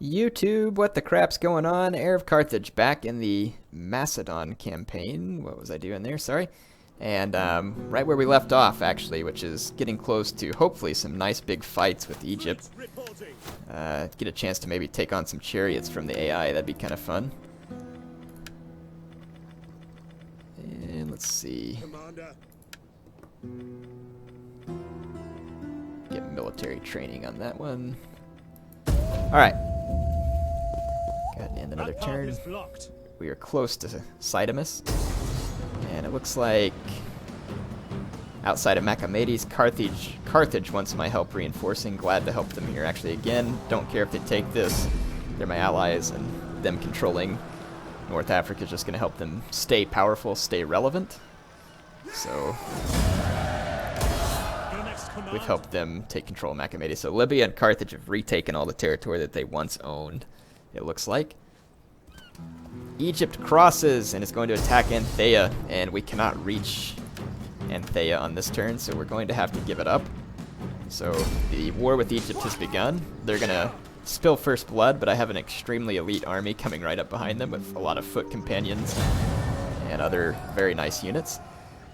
YouTube, what the crap's going on? Heir of Carthage back in the Macedon campaign. What was I doing there? Sorry. And right where we left off, actually, which is getting close to hopefully some nice big fights with Egypt. Get a chance to maybe take on some chariots from the AI. That'd be kind of fun. And let's see. Get military training on that one. Alright. Go ahead and end another turn. We are close to Cydamus. And it looks like outside of Macedon, Carthage wants my help reinforcing. Glad to help them here. Actually, again, don't care if they take this. They're my allies, and them controlling North Africa is just going to help them stay powerful, stay relevant. So we've helped them take control of Macedon. So Libya and Carthage have retaken all the territory that they once owned, it looks like. Egypt crosses and is going to attack Antheia, and we cannot reach Antheia on this turn, so we're going to have to give it up. So the war with Egypt has begun. They're going to spill first blood, but I have an extremely elite army coming right up behind them with a lot of foot companions and other very nice units.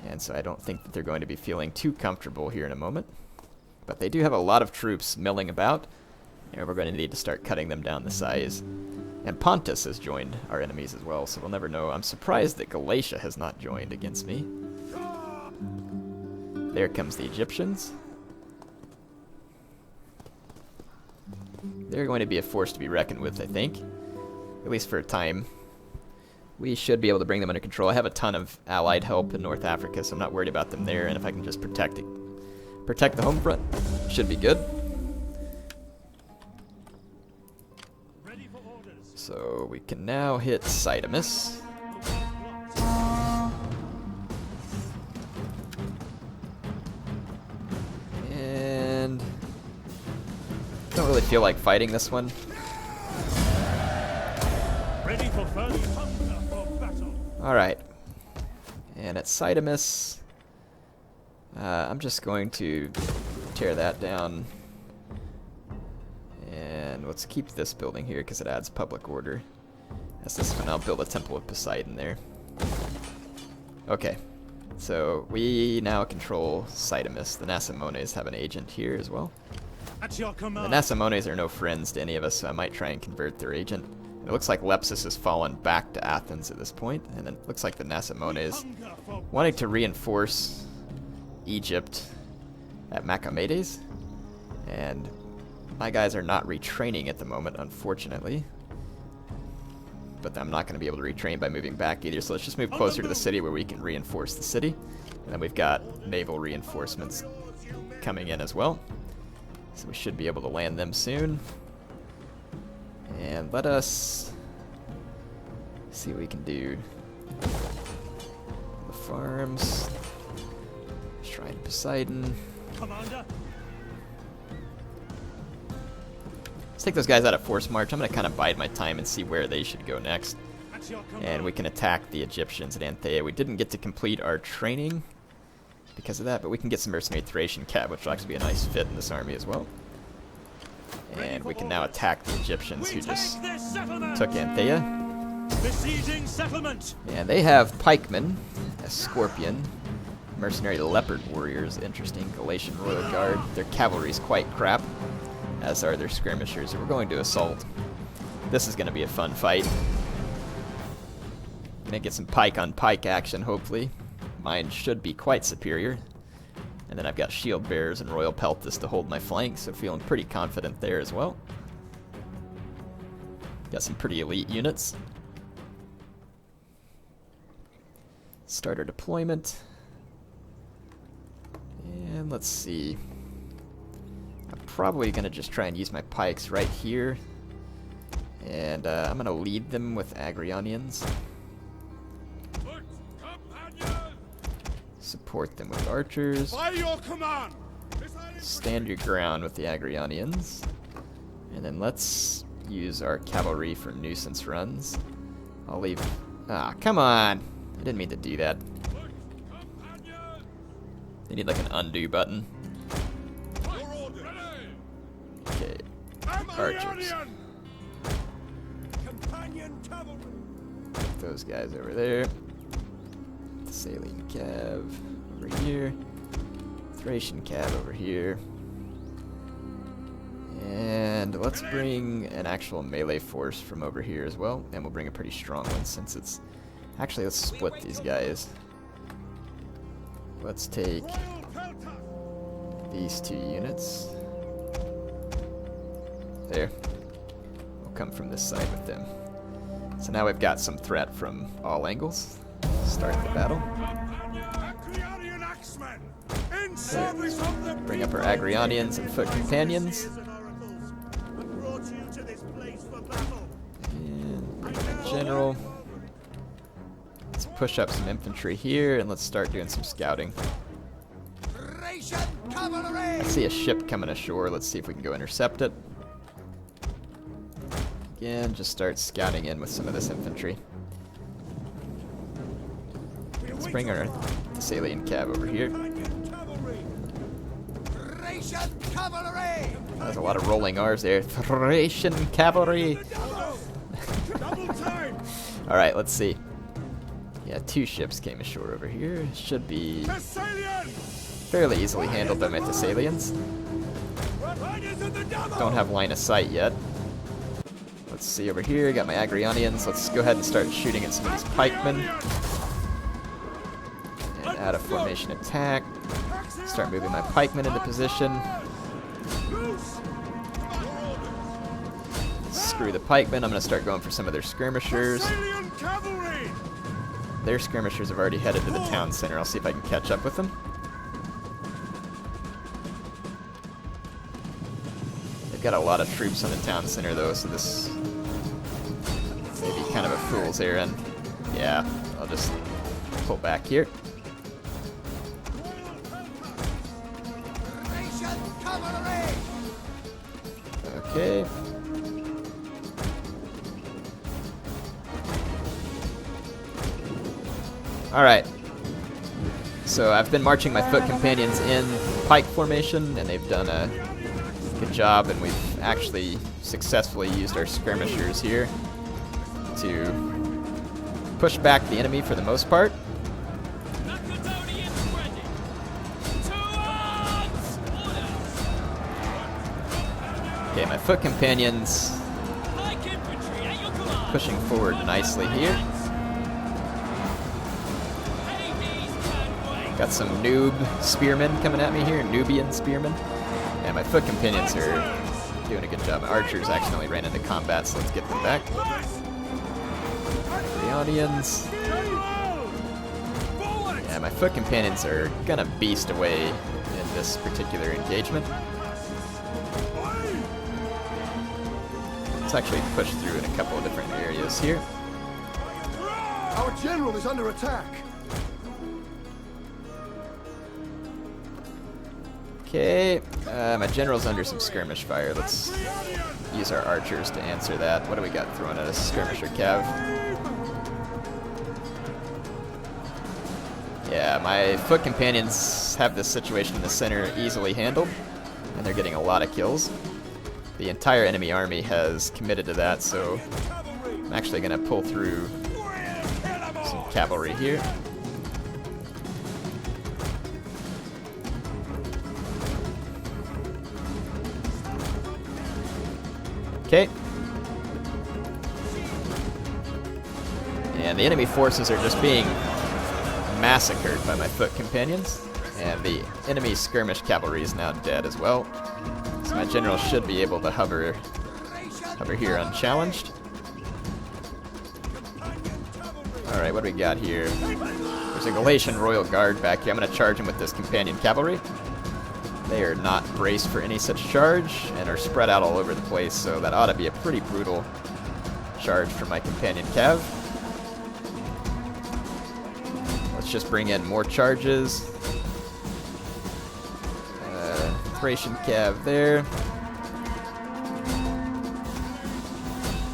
And so I don't think that they're going to be feeling too comfortable here in a moment. But they do have a lot of troops milling about, and we're going to need to start cutting them down the size. And Pontus has joined our enemies as well, so we'll never know. I'm surprised that Galatia has not joined against me. There comes the Egyptians. They're going to be a force to be reckoned with, I think. At least for a time. We should be able to bring them under control. I have a ton of allied help in North Africa, so I'm not worried about them there. And if I can just protect the home front, should be good. So we can now hit Cydamus. And don't really feel like fighting this one. Alright. And at Cydamus, I'm just going to tear that down. And let's keep this building here because it adds public order. That's this one. I'll build a Temple of Poseidon there. Okay. So we now control Cydamus. The Nasamones have an agent here as well. The Nasamones are no friends to any of us, so I might try and convert their agent. It looks like Lepsus has fallen back to Athens at this point, and it looks like the Nasamones wanting to reinforce Egypt at Macedon. And my guys are not retraining at the moment, unfortunately. But I'm not going to be able to retrain by moving back either, so let's just move closer to the city where we can reinforce the city. And then we've got naval reinforcements coming in as well. So we should be able to land them soon. And let us see what we can do. The farms. Shrine of Poseidon. Commander. Let's take those guys out of force march. I'm going to kind of bide my time and see where they should go next. And we can attack the Egyptians at Antheia. We didn't get to complete our training because of that, but we can get some mercenary Thracian cav, which will actually be a nice fit in this army as well. And we can now attack the Egyptians who just took Antheia. And they have pikemen, a scorpion, mercenary leopard warriors, interesting, Galatian royal guard. Their cavalry is quite crap, as are their skirmishers. We're going to assault. This is going to be a fun fight. Gonna get some pike on pike action, hopefully. Mine should be quite superior. And then I've got shield bearers and royal peltas to hold my flanks, so feeling pretty confident there as well. Got some pretty elite units. Start our deployment. And let's see. I'm probably going to just try and use my pikes right here. And I'm going to lead them with Agrionians. Support them with archers. By your command. Stand your ground with the Agrionians. And then let's use our cavalry for nuisance runs. I'll leave... Ah, come on! I didn't mean to do that. They need like an undo button. Okay. Archers. those guys over there. Thessalian cav over here. Thracian cav over here. And let's bring an actual melee force from over here as well. And we'll bring a pretty strong one since it's... Actually, let's split these guys. Let's take these 2 units. There. We'll come from this side with them. So now we've got some threat from all angles. Start the battle. There. Bring up our Agrionians and foot companions. And bring up a general. Let's push up some infantry here and let's start doing some scouting. I see a ship coming ashore. Let's see if we can go intercept it. Again, just start scouting in with some of this infantry. Let's bring our Thessalian cav over here. There's a lot of rolling R's there. Thracian cavalry! Alright, let's see. Yeah, 2 ships came ashore over here. Should be fairly easily handled by my Thessalians. Don't have line of sight yet. Let's see over here, got my Agrionians. Let's go ahead and start shooting at some of these pikemen. And add a formation attack. Start moving my pikemen into position. Screw the pikemen, I'm going to start going for some of their skirmishers. Their skirmishers have already headed to the town center. I'll see if I can catch up with them. They've got a lot of troops on the town center though, so this may be kind of a fool's errand. Yeah, I'll just pull back here. Okay. Alright. So I've been marching my foot companions in pike formation, and they've done a good job, and we've actually successfully used our skirmishers here to push back the enemy for the most part. Okay, my foot companions pushing forward nicely here. Got some noob spearmen coming at me here, Nubian spearmen. And my foot companions are doing a good job. My archers accidentally ran into combat, so let's get them back. The audience. Yeah, my foot companions are gonna beast away in this particular engagement. Let's actually push through in a couple of different areas here. Our general is under attack. Okay, my general's under some skirmish fire. Let's use our archers to answer that. What do we got thrown at us? Skirmisher cav. Yeah, my foot companions have this situation in the center easily handled, and they're getting a lot of kills. The entire enemy army has committed to that, so I'm actually going to pull through some cavalry here. Okay. And the enemy forces are just being massacred by my foot companions. And the enemy skirmish cavalry is now dead as well. So my general should be able to hover here unchallenged. Alright, what do we got here? There's a Galatian Royal Guard back here. I'm going to charge him with this companion cavalry. They are not braced for any such charge and are spread out all over the place, so that ought to be a pretty brutal charge from my companion cav. Let's just bring in more charges. Thracian cav there.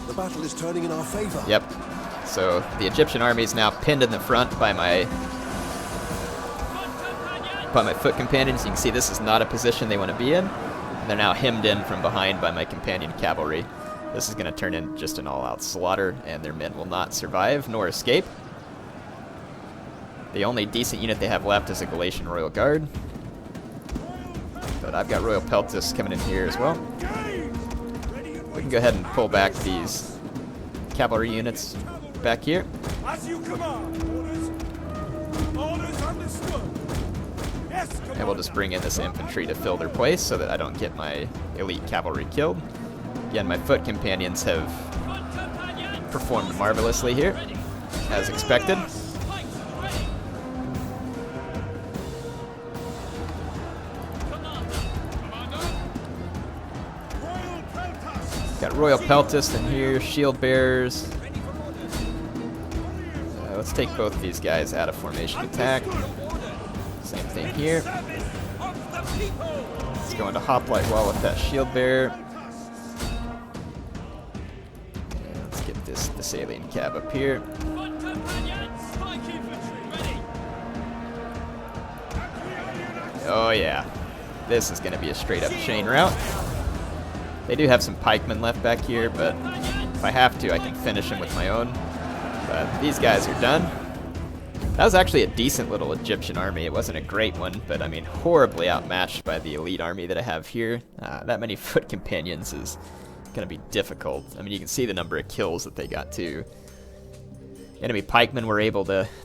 The battle is turning in our favor. Yep. So the Egyptian army is now pinned in the front by my foot companions. You can see this is not a position they want to be in. And they're now hemmed in from behind by my companion cavalry. This is going to turn into just an all-out slaughter, and their men will not survive nor escape. The only decent unit they have left is a Galatian Royal Guard. But I've got Royal Peltis coming in here as well. We can go ahead and pull back these cavalry units back here. As you command, orders. Orders understood. Yes, Commander. And we'll just bring in this infantry to fill their place so that I don't get my elite cavalry killed. Again, my foot companions have performed marvelously here, as expected. Got Royal Peltis in here, shield bearers. Let's take both of these guys out of formation attack. Same thing here. Let's go into hoplite wall with that shield bearer. And let's get this Thessalian cab up here. Oh yeah, this is going to be a straight up chain route. They do have some pikemen left back here, but if I have to, I can finish them with my own. But these guys are done. That was actually a decent little Egyptian army. It wasn't a great one, but I mean, horribly outmatched by the elite army that I have here. That many foot companions is going to be difficult. I mean, you can see the number of kills that they got too. Enemy pikemen were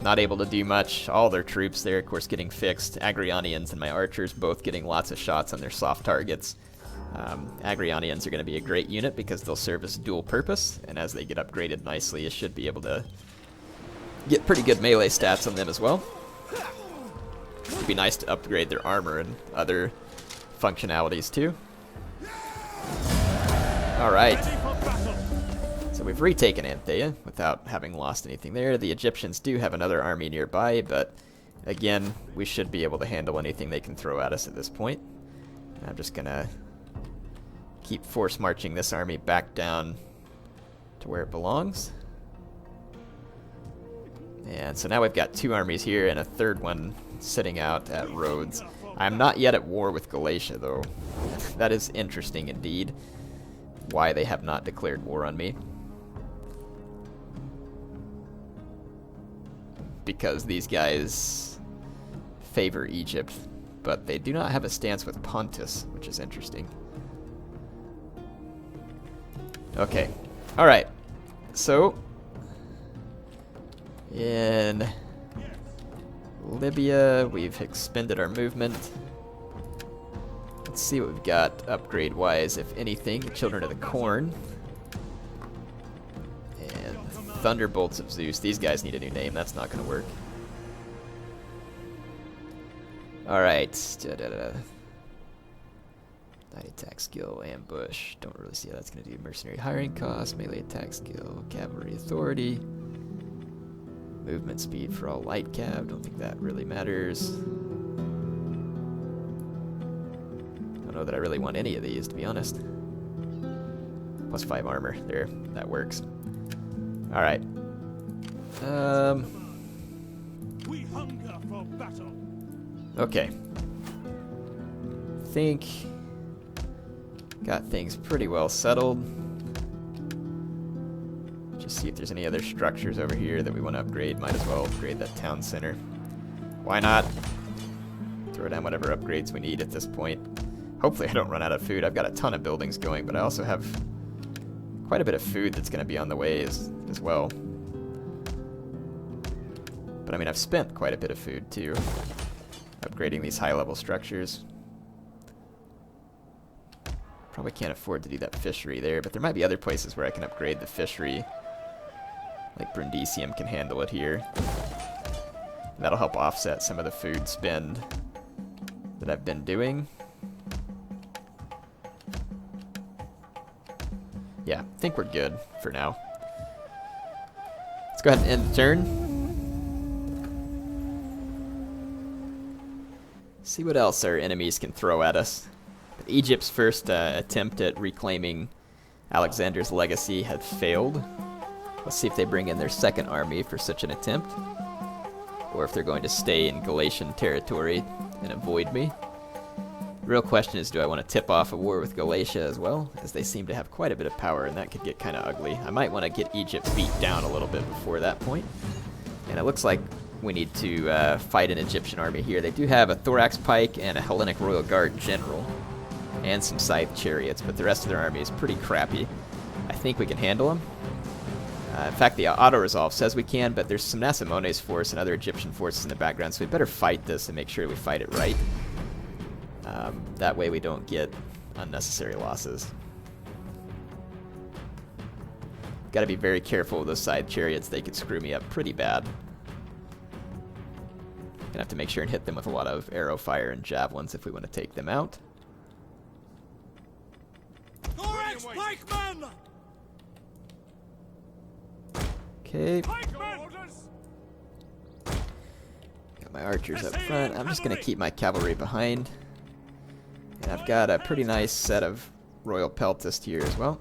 not able to do much. All their troops there, of course, getting fixed. Agrionians and my archers both getting lots of shots on their soft targets. Agrionians are going to be a great unit because they'll serve as dual purpose, and as they get upgraded nicely, you should be able to get pretty good melee stats on them as well. It'd be nice to upgrade their armor and other functionalities too. Alright. So we've retaken Antheia without having lost anything there. The Egyptians do have another army nearby, but again, we should be able to handle anything they can throw at us at this point. I'm just going to keep force marching this army back down to where it belongs. And so now we've got two armies here and a third one sitting out at Rhodes. I'm not yet at war with Galatia, though. That is interesting indeed, why they have not declared war on me. Because these guys favor Egypt, but they do not have a stance with Pontus, which is interesting. Okay. Alright. So, in Libya, we've expended our movement. Let's see what we've got upgrade-wise, if anything. Children of the Corn. And Thunderbolts of Zeus. These guys need a new name. That's not going to work. Alright. Night attack skill, ambush. Don't really see how that's going to do. Mercenary hiring cost, melee attack skill, cavalry authority. Movement speed for all light cav. Don't think that really matters. Don't know that I really want any of these, to be honest. Plus 5 armor. There. That works. Alright. We hunger for battle. Okay. Think got things pretty well settled. Just see if there's any other structures over here that we want to upgrade. Might as well upgrade that town center. Why not? Throw down whatever upgrades we need at this point. Hopefully I don't run out of food. I've got a ton of buildings going, but I also have quite a bit of food that's going to be on the way as well. But I mean, I've spent quite a bit of food too, upgrading these high-level structures. Probably can't afford to do that fishery there, but there might be other places where I can upgrade the fishery. Like Brundisium can handle it here. And that'll help offset some of the food spend that I've been doing. Yeah, I think we're good for now. Let's go ahead and end the turn. See what else our enemies can throw at us. Egypt's first attempt at reclaiming Alexander's legacy had failed. Let's see if they bring in their second army for such an attempt, or if they're going to stay in Galatian territory and avoid me. The real question is, do I want to tip off a war with Galatia as well, as they seem to have quite a bit of power, and that could get kind of ugly. I might want to get Egypt beat down a little bit before that point. And it looks like we need to fight an Egyptian army here. They do have a thorax pike and a Hellenic Royal Guard general, and some scythe chariots, but the rest of their army is pretty crappy. I think we can handle them. In fact, the auto-resolve says we can, but there's some Nasamone's force and other Egyptian forces in the background, so we better fight this and make sure we fight it right. That way we don't get unnecessary losses. Gotta be very careful with those side chariots. They could screw me up pretty bad. Gonna have to make sure and hit them with a lot of arrow fire and javelins if we want to take them out. Thorax pikemen! Okay. Pikemen! Orders! Got my archers up front. I'm just gonna keep my cavalry behind. And I've got a pretty nice set of Royal Peltist here as well.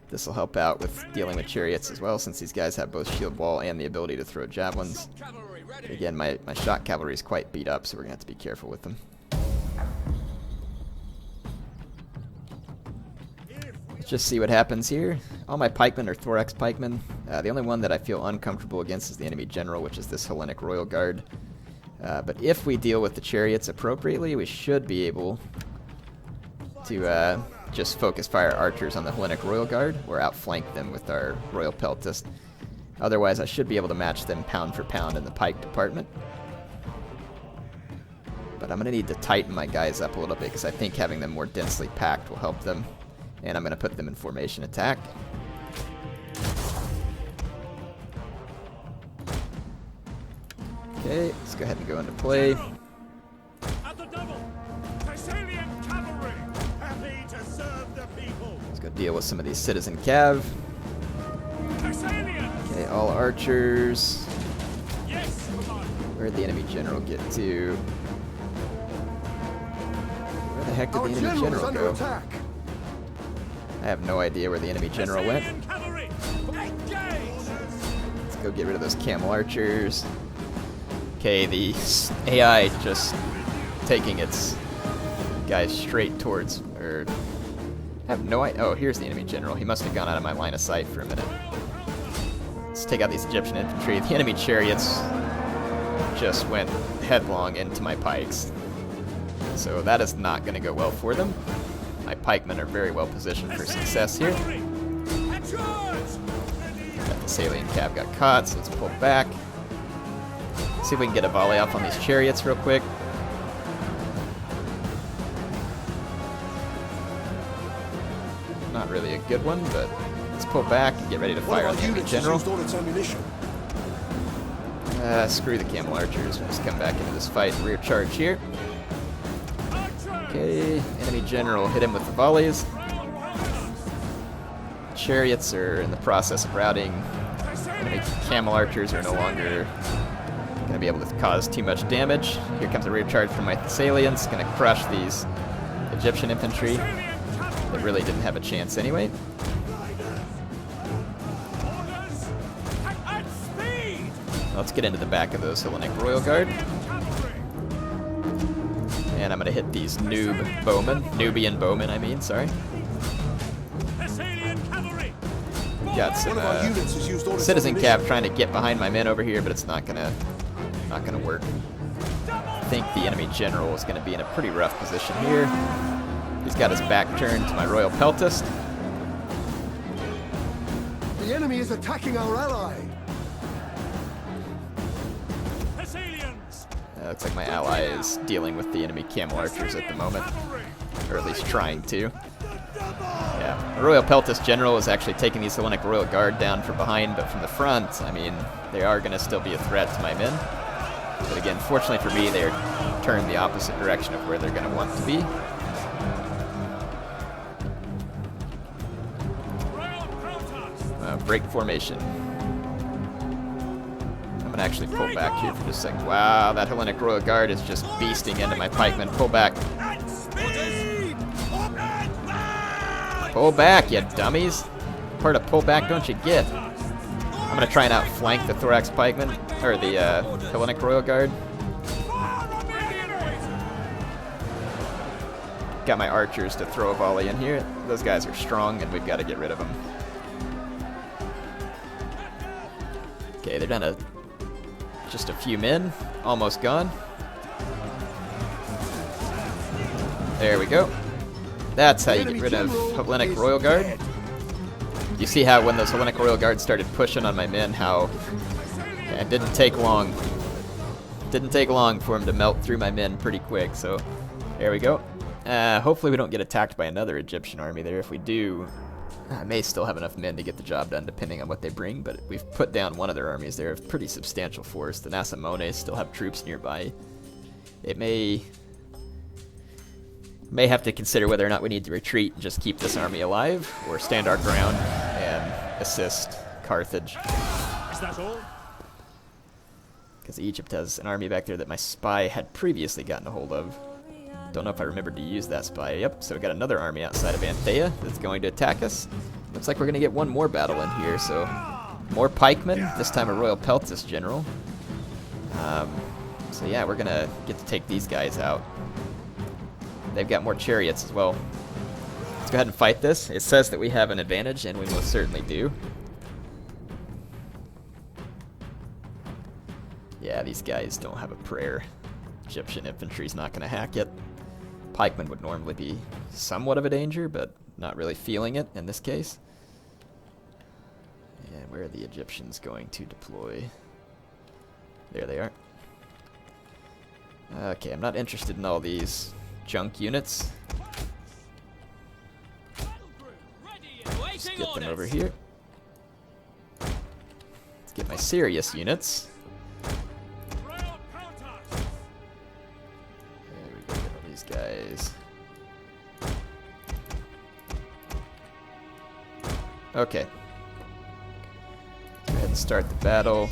This will help out with dealing with chariots as well, since these guys have both shield wall and the ability to throw javelins. Again, my shot cavalry is quite beat up, so we're going to have to be careful with them. Let's just see what happens here. All my pikemen are thorax pikemen. The only one that I feel uncomfortable against is the enemy general, which is this Hellenic Royal Guard. But if we deal with the chariots appropriately, we should be able to just focus fire archers on the Hellenic Royal Guard or outflank them with our Royal Peltist. Otherwise, I should be able to match them pound for pound in the pike department. But I'm going to need to tighten my guys up a little bit, because I think having them more densely packed will help them. And I'm going to put them in formation attack. Okay, let's go ahead and go into play. At the double! Thessalian cavalry! Happy to serve the people! Let's go deal with some of these citizen cav. Thessalian! Okay, all archers. Yes, Commander! Where'd the enemy general get to? Where the heck did Our the enemy general is general under go? attack. I have no idea where the enemy general went. Thessalian cavalry! Engage! Let's go get rid of those camel archers. Okay, the AI just taking its guys straight towards, or I have no idea. Oh, here's the enemy general. He must have gone out of my line of sight for a minute. Let's take out these Egyptian infantry. The enemy chariots just went headlong into my pikes. So that is not going to go well for them. My pikemen are very well positioned for success here. At charge! That Thessalian cav got caught, so let's pull back. See if we can get a volley off on these chariots real quick. Not really a good one, but let's pull back and get ready to fire on the enemy general. Screw the camel archers. We'll just come back into this fight. Rear charge here. Okay, enemy general, hit him with the volleys. Chariots are in the process of routing. Enemy camel archers are no longer going to be able to cause too much damage. Here comes a rear charge from my Thessalians. Going to crush these Egyptian infantry that really didn't have a chance anyway. Let's get into the back of those Hellenic Royal Guard. And I'm going to hit these Nubian bowmen, I mean, sorry. Got some citizen cav trying to get behind my men over here, but it's not gonna work. I think the enemy general is gonna be in a pretty rough position here. He's got his back turned to my Royal Peltist. The enemy is attacking our ally. Looks like my ally is dealing with the enemy camel archers at the moment, or at least trying to. Yeah, the Royal Peltist general is actually taking these Hellenic Royal Guard down from behind, but from the front, I mean, they are going to still be a threat to my men. But again, fortunately for me, they're turned the opposite direction of where they're going to want to be. Break formation. I'm going to actually pull back here for just a second. Wow, that Hellenic Royal Guard is just beasting into my pikemen. Pull back. Pull back, you dummies. Part of pull back don't you get? I'm going to try and outflank the thorax pikemen, or the Hellenic Royal Guard. got my archers to throw a volley in here. Those guys are strong, and we've got to get rid of them. Okay, they're down to just a few men. Almost gone. There we go. That's how you get rid of Hellenic Royal Guard. You see how when those Hellenic Royal Guards started pushing on my men, how it didn't take long. Didn't take long for them to melt through my men pretty quick, so there we go. Hopefully we don't get attacked by another Egyptian army there. If we do, I may still have enough men to get the job done depending on what they bring, but we've put down one of their armies there, a pretty substantial force. The Nasamones still have troops nearby. It may have to consider whether or not we need to retreat and just keep this army alive, or stand our ground and assist Carthage. Is that all? Because Egypt has an army back there that my spy had previously gotten a hold of. Don't know if I remembered to use that spy. Yep, so we got another army outside of Antheia that's going to attack us. Looks like we're going to get one more battle in here, so more pikemen, this time a Royal Peltis general. So yeah, we're going to get to take these guys out. They've got more chariots as well. Let's go ahead and fight this. It says that we have an advantage, and we most certainly do. Yeah, these guys don't have a prayer. Egyptian infantry's not going to hack it. Pikemen would normally be somewhat of a danger, but not really feeling it in this case. And where are the Egyptians going to deploy? There they are. Okay, I'm not interested in all these junk units. Let's get them over here. Let's get my serious units. Guys. Okay. Go ahead and start the battle.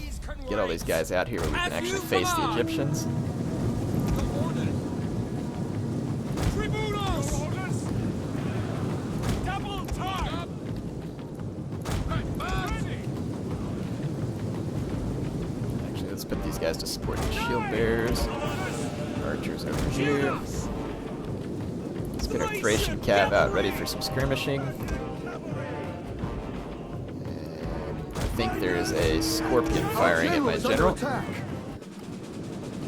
Get all these guys out here where we can actually face the Egyptians. Actually, let's put these guys to support the shield bearers. Archers over here. Let's get our Thracian cav out ready for some skirmishing. And I think there is a scorpion firing at my general.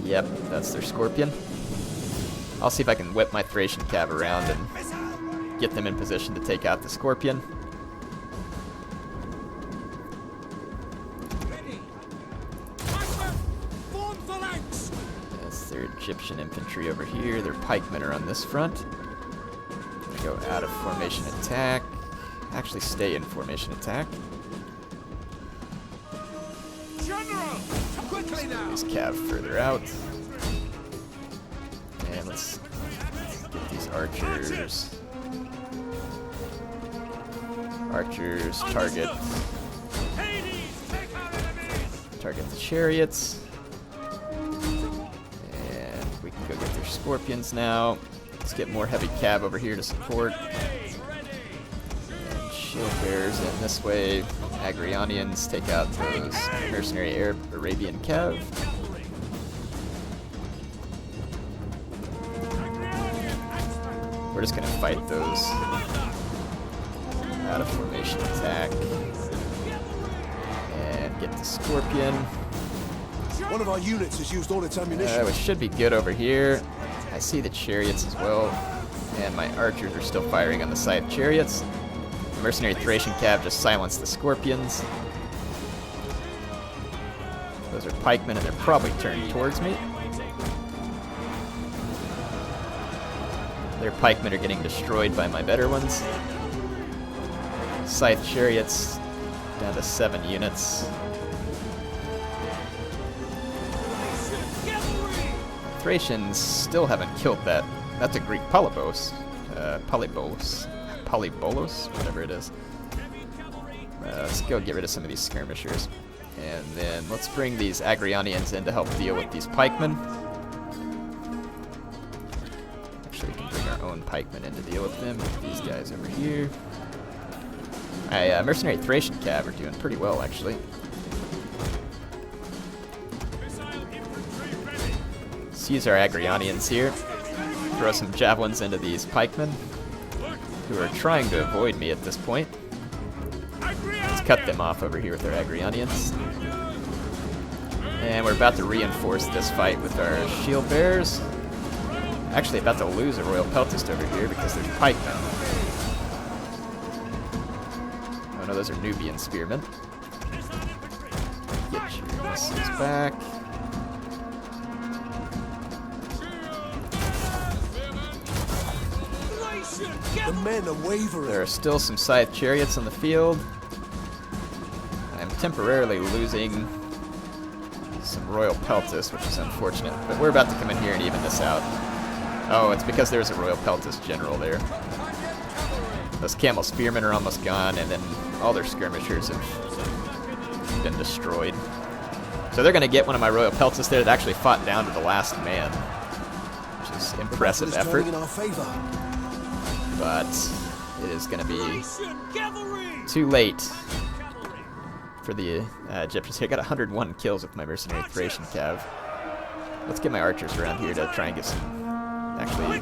Yep, that's their scorpion. I'll see if I can whip my Thracian cav around and get them in position to take out the scorpion. That's their Egyptian infantry over here. Their pikemen are on this front. Go out of formation attack. Actually stay in formation attack. General, quickly now. These cav further out. And let's get these archers. Archers target the chariots. And we can go get their scorpions now. Let's get more heavy cav over here to support. And shield bearers in this way. Agrionians take out those mercenary Arab Arabian cav. We're just gonna fight those out of formation attack. And get the scorpion. One of our units has used all its ammunition. Which should be good over here. I see the chariots as well, and my archers are still firing on the scythe chariots. The mercenary Thracian cav just silenced the scorpions. Those are pikemen, and they're probably turned towards me. Their pikemen are getting destroyed by my better ones. Scythe chariots down to 7 units. Thracians still haven't killed that. That's a Greek polybos. Polybolos, whatever it is. Let's go get rid of some of these skirmishers. And then let's bring these Agrionians in to help deal with these pikemen. Actually, we can bring our own pikemen in to deal with them. Get these guys over here. Mercenary Thracian cav are doing pretty well, actually. Let's use our Agrionians here. throw some javelins into these pikemen, who are trying to avoid me at this point. Let's cut them off over here with our Agrionians. And we're about to reinforce this fight with our shield bearers. Actually about to lose a royal peltist over here because there's pikemen. Oh no, those are Nubian spearmen. Get your missiles back. The men are wavering. There are still some scythe chariots on the field. I'm temporarily losing some royal peltists, which is unfortunate, but we're about to come in here and even this out. Oh, it's because there's a royal peltist general there. Those camel spearmen are almost gone, and then all their skirmishers have been destroyed. So they're going to get one of my royal peltists there that actually fought down to the last man, which is impressive effort. But it is going to be too late for the Egyptians here. I got 101 kills with my mercenary Thracian cav. Let's get my archers around here to try and get some, actually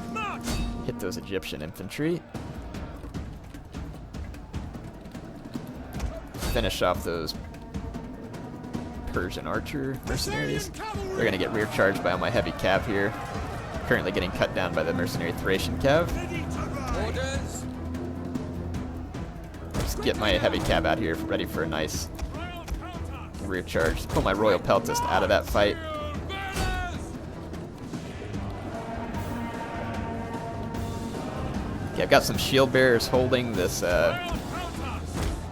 hit those Egyptian infantry. Finish off those Persian archer mercenaries. They're going to get rear charged by all my heavy cav here. Currently getting cut down by the mercenary Thracian cav. Let's get my heavy cav out here ready for a nice rear charge. Pull my royal peltist out of that fight. Okay, I've got some shield bearers holding this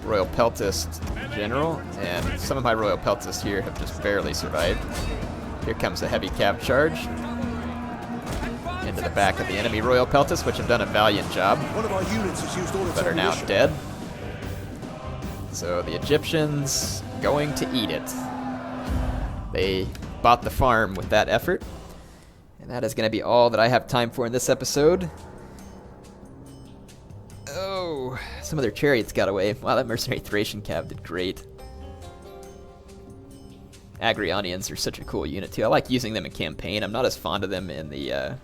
royal peltist general, and some of my royal peltists here have just barely survived. Here comes a heavy cav charge into the back of the enemy royal peltists, which have done a valiant job, One of our units has used all its but are now ammunition. dead. So the Egyptians going to eat it. They bought the farm with that effort. And that is going to be all that I have time for in this episode. Oh, some of their chariots got away. Wow, that mercenary Thracian cav did great. Agrionians are such a cool unit too. I like using them in campaign. I'm not as fond of them in the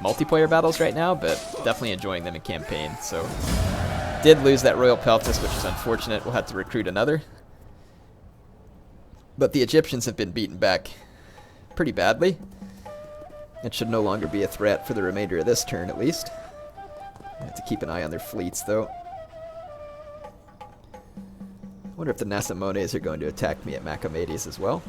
multiplayer battles right now, but definitely enjoying them in campaign. So did lose that royal peltist, which is unfortunate. We'll have to recruit another. But the Egyptians have been beaten back pretty badly. It should no longer be a threat for the remainder of this turn, at least. I have to keep an eye on their fleets, though. I wonder if the Nasamones are going to attack me at Macedon as well.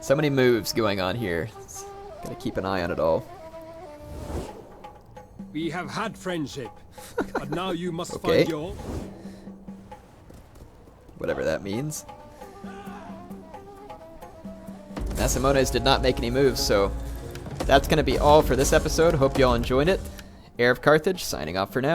So many moves going on here. Gotta keep an eye on it all. We have had friendship, but now you must Okay. find your... Whatever that means. Nasamones did not make any moves, so that's gonna be all for this episode. Hope you all enjoyed it. HeirofCarthage signing off for now.